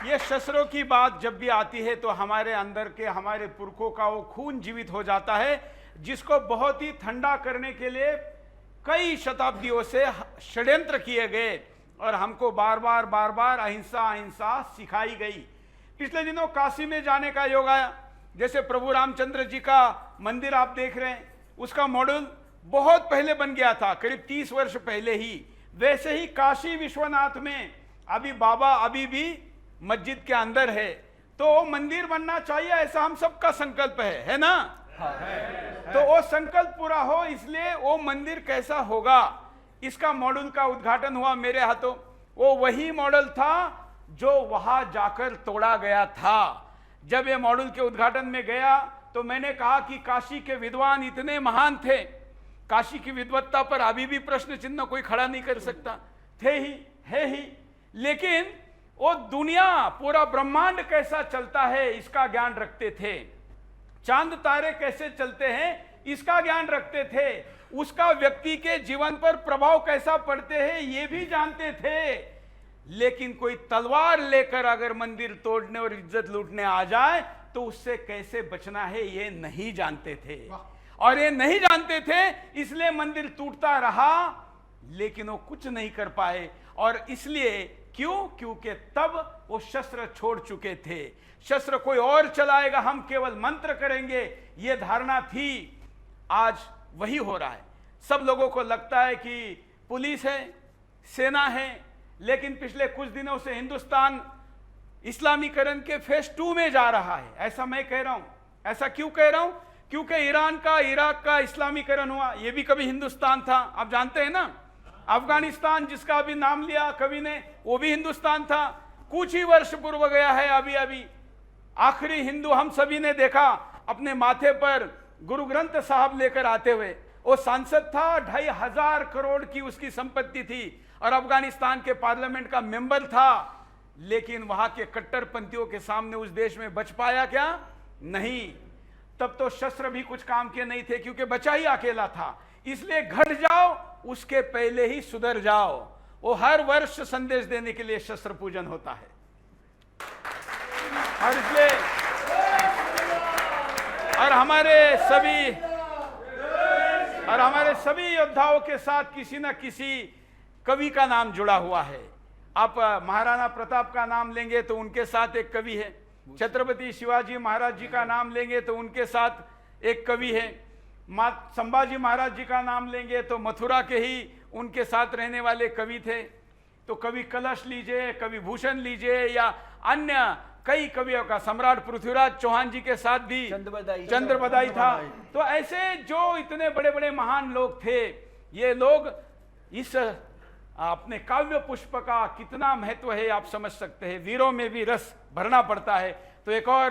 ये शस्त्रों की बात जब भी आती है तो हमारे अंदर के हमारे पुरखों का वो खून जीवित हो जाता है, जिसको बहुत ही ठंडा करने के लिए कई शताब्दियों से षड्यंत्र किए गए और हमको बार बार अहिंसा अहिंसा सिखाई गई। पिछले दिनों काशी में जाने का योग आया। जैसे प्रभु रामचंद्र जी का मंदिर आप देख रहे हैं, उसका मॉडल बहुत पहले बन गया था, करीब 30 वर्ष पहले ही। वैसे ही काशी विश्वनाथ में अभी बाबा अभी भी मस्जिद के अंदर है, तो मंदिर बनना चाहिए, ऐसा हम सबका संकल्प है ना? तो वो संकल्प पूरा हो, इसलिए वो मंदिर कैसा होगा इसका मॉडल का उद्घाटन हुआ मेरे हाथों। वो वही मॉडल था जो वहां जाकर तोड़ा गया था। जब ये मॉडल के उद्घाटन में गया तो मैंने कहा कि काशी के विद्वान इतने महान थे, काशी की विद्वत्ता पर अभी भी प्रश्न चिन्ह कोई खड़ा नहीं कर सकता, थे ही, है ही, लेकिन वो दुनिया पूरा ब्रह्मांड कैसा चलता है इसका ज्ञान रखते थे, चांद तारे कैसे चलते हैं इसका ज्ञान रखते थे, उसका व्यक्ति के जीवन पर प्रभाव कैसा पड़ते हैं ये भी जानते थे। लेकिन कोई तलवार लेकर अगर मंदिर तोड़ने और इज्जत लूटने आ जाए तो उससे कैसे बचना है ये नहीं जानते थे। और ये नहीं जानते थे इसलिए मंदिर टूटता रहा, लेकिन वो कुछ नहीं कर पाए। और इसलिए क्यों? क्योंकि तब वो शस्त्र छोड़ चुके थे। शस्त्र कोई और चलाएगा, हम केवल मंत्र करेंगे, ये धारणा थी। आज वही हो रहा है। सब लोगों को लगता है कि पुलिस है, सेना है, लेकिन पिछले कुछ दिनों से हिंदुस्तान इस्लामीकरण के फेज 2 में जा रहा है। ऐसा मैं कह रहा हूं। ऐसा क्यों कह रहा हूं? क्योंकि ईरान का, इराक का इस्लामीकरण हुआ, ये भी कभी हिंदुस्तान था, आप जानते हैं ना। अफगानिस्तान जिसका अभी नाम लिया कवि ने, वो भी हिंदुस्तान था, कुछ ही वर्ष पूर्व गया है। अभी आखिरी हिंदू हम सभी ने देखा अपने माथे पर गुरु ग्रंथ साहब लेकर आते हुए। वो सांसद था, 2,500 करोड़ की उसकी संपत्ति थी और अफगानिस्तान के पार्लियामेंट का मेंबर था। लेकिन वहां के कट्टरपंथियों के सामने उस देश में बच पाया क्या? नहीं। तब तो शस्त्र भी कुछ काम के नहीं थे, क्योंकि बचा ही अकेला था। इसलिए घट जाओ, उसके पहले ही सुधर जाओ। वो हर वर्ष संदेश देने के लिए शस्त्र पूजन होता है। और इसलिए और हमारे सभी योद्धाओं के साथ किसी न किसी कवि का नाम जुड़ा हुआ है। आप महाराणा प्रताप का नाम लेंगे तो उनके साथ एक कवि है, छत्रपति शिवाजी महाराज जी का नाम लेंगे तो उनके साथ एक कवि है, संभाजी महाराज जी का नाम लेंगे तो मथुरा के ही उनके साथ रहने वाले कवि थे। तो कवि कलश लीजिए, कवि भूषण लीजिए, या अन्य कई कवियों का, सम्राट पृथ्वीराज चौहान जी के साथ भी चंद्रबदाई था। तो ऐसे जो इतने बड़े बड़े महान लोग थे, ये लोग इस अपने काव्य पुष्प का कितना महत्व है आप समझ सकते हैं। वीरों में भी रस भरना पड़ता है। तो एक और